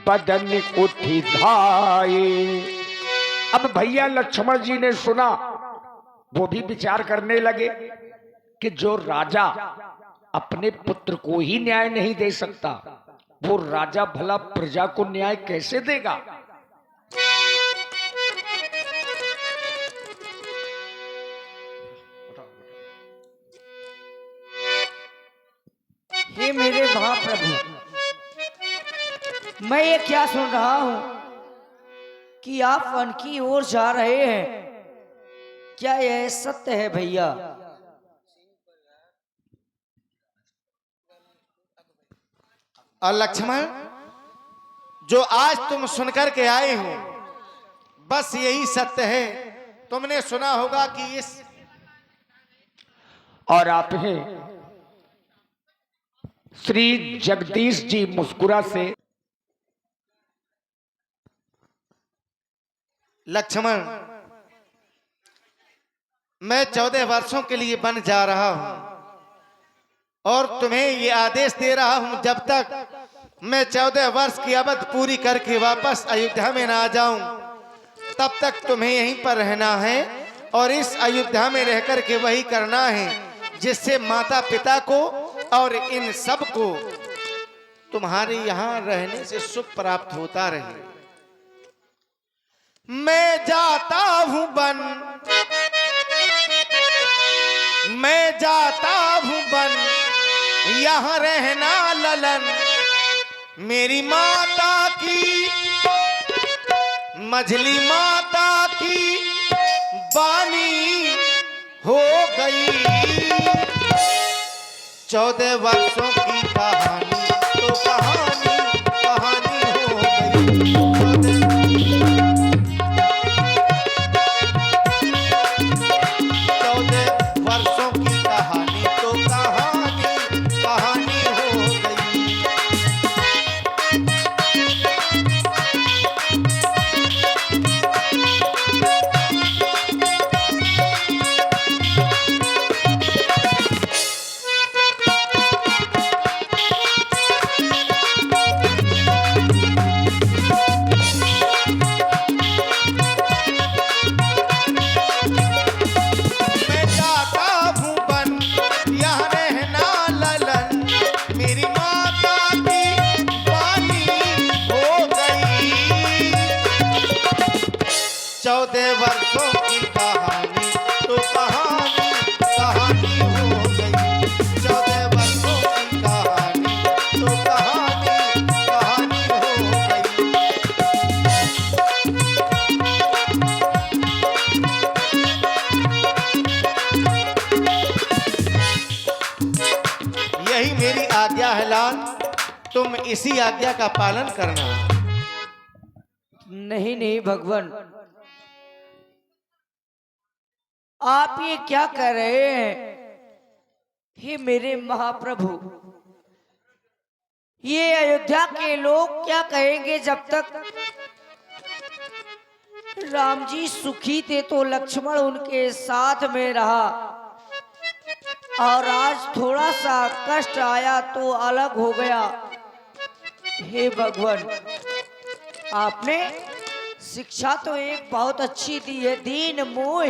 बदन उठी धाये। अब भैया लक्ष्मण जी ने सुना, वो भी विचार करने लगे कि जो राजा अपने पुत्र को ही न्याय नहीं दे सकता, वो राजा भला प्रजा को न्याय कैसे देगा। हे मेरे महाप्रभु, मैं ये क्या सुन रहा हूं कि आप वन की ओर जा रहे हैं। क्या यह सत्य है भैया? और लक्ष्मण, जो आज तुम सुनकर के आए हो बस यही सत्य है। तुमने सुना होगा कि इस और आप हैं श्री जगदीश जी मुस्कुरा से। लक्ष्मण, मैं 14 वर्षों के लिए वन जा रहा हूं और तुम्हें ये आदेश दे रहा हूं, जब तक मैं 14 वर्ष की अवधि पूरी करके वापस अयोध्या में ना आ जाऊं, तब तक तुम्हें यहीं पर रहना है और इस अयोध्या में रहकर के वही करना है जिससे माता पिता को और इन सब को तुम्हारे यहां रहने से सुख प्राप्त होता रहे। मैं जाता हूं वन, मैं जाता हूं वन, यहां रहना ललन। मेरी माता की, मझली माता की बानी हो गई। 14 वर्षों की कहानी तो कहानी कहानी हो गई। 14 वर्षों की कहानी तो कहानी कहानी हो गई। मैं जाता हूं वन, यहाँ रहना ललन। मेरी माता की बानी हो गई। 14 वर्षों की कहानी तो कहानी कहानी हो गई। 14 वर्षों की कहानी तो कहानी कहानी हो गई। यही मेरी आज्ञा है लाल, तुम इसी आज्ञा का पालन करना। नहीं नहीं भगवान, आप ये क्या कर रहे हैं? हे मेरे महाप्रभु, ये अयोध्या के लोग क्या कहेंगे? जब तक राम जी सुखी थे तो लक्ष्मण उनके साथ में रहा, और आज थोड़ा सा कष्ट आया तो अलग हो गया। हे भगवान, आपने शिक्षा तो एक बहुत अच्छी दी है। दीन मोह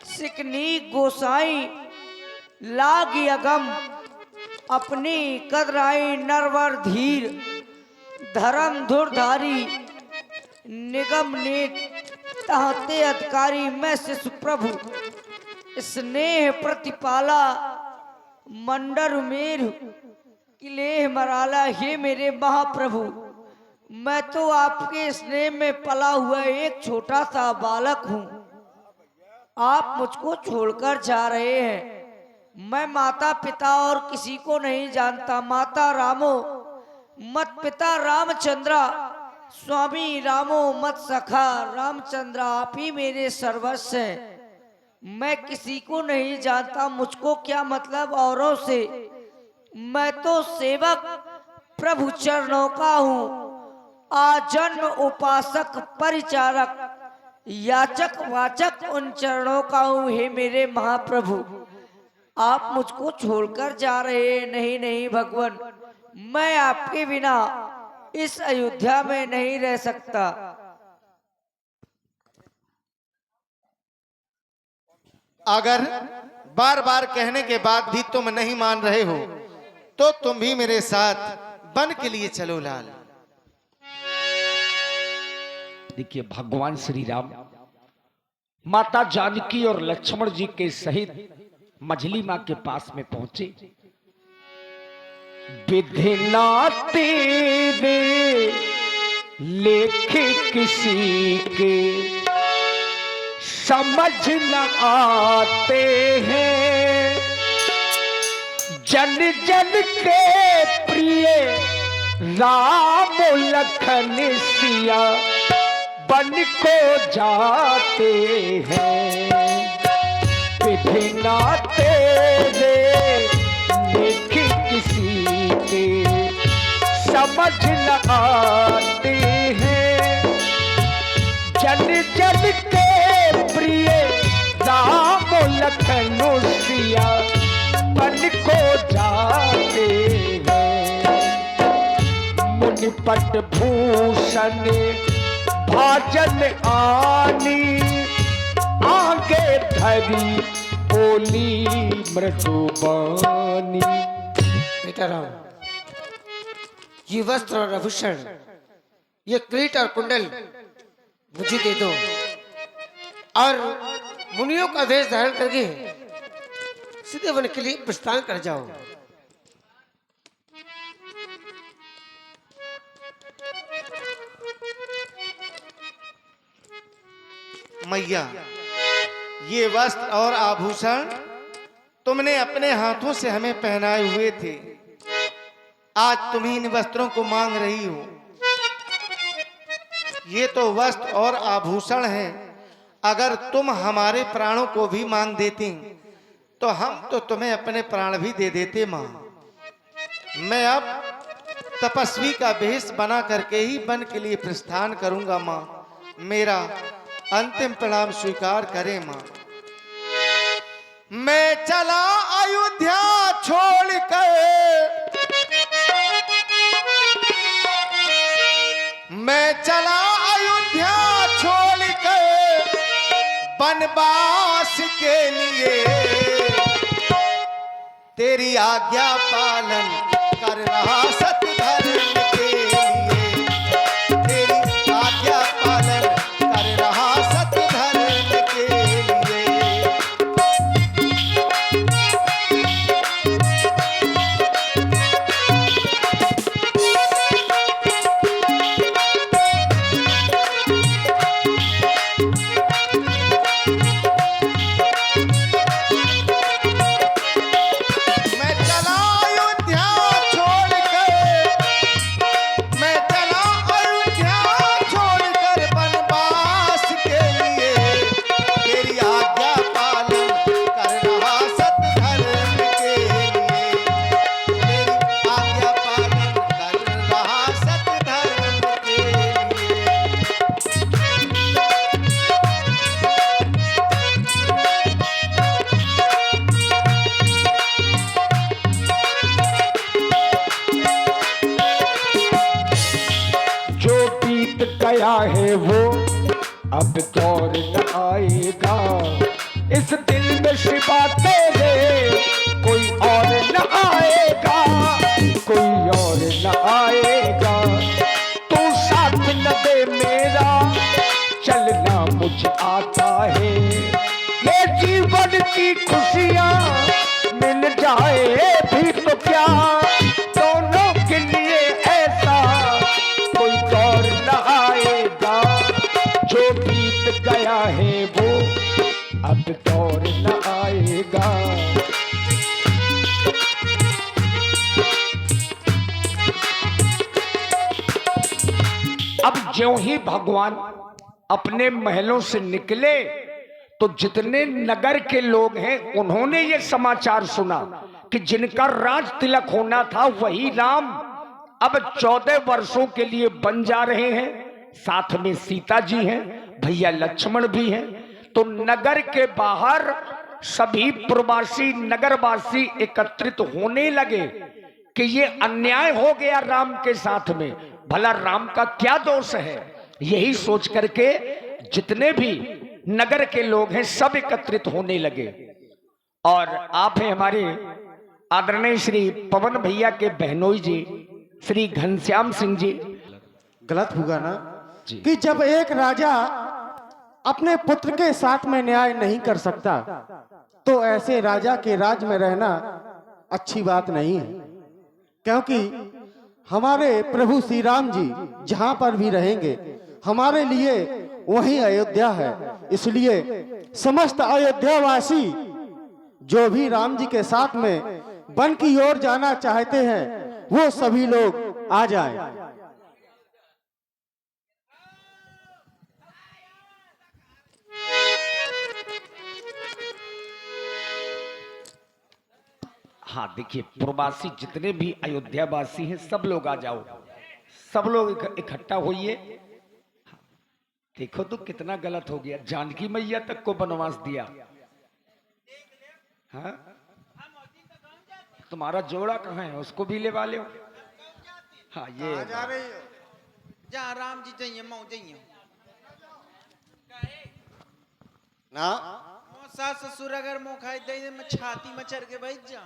सिकनी गोसाई लाग अगम, अपनी कदराई नरवर धीर। धर्म धुरधारी निगम नेत, तहते अधिकारी मैं शिशु प्रभु। स्नेह प्रतिपाला मंडर मेरु, किलेह मराला। हे मेरे महाप्रभु, मैं तो आपके स्नेह में पला हुआ एक छोटा सा बालक हूँ। आप मुझको छोड़कर जा रहे हैं। मैं माता पिता और किसी को नहीं जानता। माता रामो मत पिता रामचंद्रा, स्वामी रामो मत सखा रामचंद्रा। आप ही मेरे सर्वस्व हैं। मैं किसी को नहीं जानता, मुझको क्या मतलब औरों से। मैं तो सेवक प्रभु चरणों का हूँ, आजन्म उपासक परिचारक, याचक वाचक उन चरणों का हूँ। हे मेरे महाप्रभु, आप मुझको छोड़कर जा रहे हैं। नहीं नहीं भगवान, मैं आपके बिना इस अयोध्या में नहीं रह सकता। अगर बार बार कहने के बाद भी तुम नहीं मान रहे हो तो तुम भी मेरे साथ वन के लिए चलो लाल। देखिए भगवान श्री राम माता जानकी और लक्ष्मण जी के सहित मझली मां के पास में पहुंचे। विधिना तेरे लेखे किसी के समझ न आते हैं, जन जन के प्रिय राम लखन सिया बन को जाते हैं। विधिना तेरे लेखे किसी के समझ न आते हैं, जन जन के प्रिय राम लखन सिया बन को जाते हैं। मुनिपट भूषण भाजन आनी आगे धरी बोली मृदुबानी। बेटा राम, ये वस्त्र और आभूषण, ये किरीट और कुंडल मुझे दे दो और मुनियों का वेश धारण करके सीधे वन के लिए प्रस्थान कर जाओ। मैया, ये वस्त्र और आभूषण तुमने अपने हाथों से हमें पहनाए हुए थे, आज तुम ही इन वस्त्रों को मांग रही हो। ये तो वस्त्र और आभूषण हैं, अगर तुम हमारे प्राणों को भी मांग देती तो हम तो तुम्हें अपने प्राण भी दे देते मां। मैं अब तपस्वी का वेश बना करके ही वन के लिए प्रस्थान करूंगा मां। मेरा अंतिम प्रणाम स्वीकार करें मां। मैं चला अयोध्या छोड़कर, मैं चला अयोध्या छोड़कर वनवास के लिए, तेरी आज्ञा पालन कर रहा सत धर्म के लिए, तेरी आज्ञा पालन कर रहा सत धर्म के लिए। मैं चला अयोध्या छोड़कर, मैं चला अयोध्या छोड़कर वनवास के लिए, तेरी आज्ञा पालन कर रहा सत धर्म के लिए, तेरी आज्ञा पालन कर रहा सत धर्म के लिए। जो बीत गया है वो अब दौर न आएगा, इस दिल में शिवा तेरे कोई और न आएगा, कोई और न आएगा। तू साथ न दे मेरा चलना मुझे आता है, ये जीवन की खुशियाँ मिल जाए भी तो क्या, दोनों के लिए ऐसा कोई दौर न आएगा। जो बीत गया है वो अब दौर न आएगा। अब ज्यों ही भगवान अपने महलों से निकले तो जितने नगर के लोग हैं उन्होंने ये समाचार सुना कि जिनका राज तिलक होना था वही राम अब 14 वर्षों के लिए बन जा रहे हैं। साथ में सीता जी हैं, भैया लक्ष्मण भी हैं। तो नगर के बाहर सभी प्रवासी नगरवासी एकत्रित होने लगे कि ये अन्याय हो गया राम के साथ में। भला राम का क्या दोष है। यही सोच करके जितने भी नगर के लोग हैं सब एकत्रित होने लगे। और आप हैं हमारे आदरणीय श्री पवन भैया के बहनोई जी श्री घनश्याम सिंह जी। गलत होगा ना जी। कि जब एक राजा अपने पुत्र के साथ में न्याय नहीं कर सकता तो ऐसे राजा के राज में रहना अच्छी बात नहीं है, क्योंकि हमारे प्रभु श्री राम जी जहां पर भी रहेंगे हमारे लिए वही अयोध्या है। इसलिए समस्त अयोध्यावासी जो भी राम जी के साथ में वन की ओर जाना चाहते हैं वो सभी लोग आ जाएं। हाँ देखिए, प्रवासी जितने भी अयोध्यावासी हैं सब लोग आ जाओ, सब लोग इकट्ठा होइए। देखो तो कितना गलत हो गया, जानकी मैया तक को वनवास दिया। हाँ तुम्हारा जोड़ा कहाँ है, उसको भी ले वाले हो। हाँ ये जहाँ राम जी चाहिए मऊ चाहिए ना सास ससुर अगर मुँह खाई दे मैं छाती में चढ़ के बैठ जा।